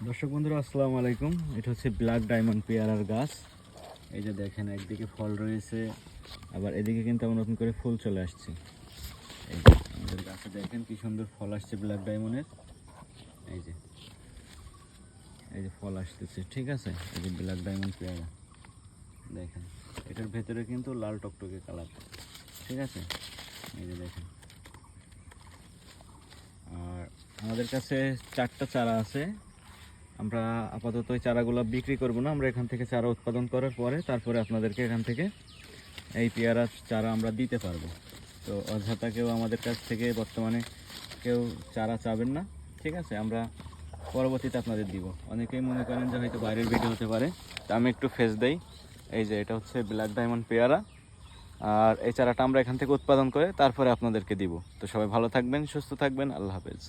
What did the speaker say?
দর্শক বন্ধুরা আসসালামু আলাইকুম। এটা হচ্ছে ব্ল্যাক ডায়মন্ড পেয়ারার গাছ। এই যে দেখেন, একদিকে ফল রয়েছে, আবার এদিকে কিন্তু আবার নতুন করে ফুল চলে আসছে। এই যে আমাদের গাছে দেখেন কি সুন্দর ফল আসছে ব্ল্যাক ডায়মন্ডের। এই যে এই যে ফল আসতেছে, ঠিক আছে। এই যে ব্ল্যাক ডায়মন্ড পেয়ারা দেখেন, এটার ভেতরে কিন্তু লাল টকটকে কালার, ঠিক আছে। এই যে দেখেন, আর আমাদের কাছে 4টা চারা আছে। আমরা আপাতত ওই চারাগুলো বিক্রি করব না, আমরা এখান থেকে চারা উৎপাদন করার পরে তারপরে আপনাদেরকে এখান থেকে এই পেয়ারার চারা আমরা দিতে পারবো। তো অযথা কেউ আমাদের কাছ থেকে বর্তমানে কেউ চারা চাবেন না, ঠিক আছে। আমরা পরবর্তীতে আপনাদের দিব। অনেকেই মনে করেন যে হয়তো বাইরের ভিডিও হতে পারে, তা আমি একটু ফেস দেই। এই যে এটা হচ্ছে ব্ল্যাক ডায়মন্ড পেয়ারা, আর এই চারাটা আমরা এখান থেকে উৎপাদন করে তারপরে আপনাদেরকে দিব। তো সবাই ভালো থাকবেন, সুস্থ থাকবেন, আল্লাহ হাফেজ।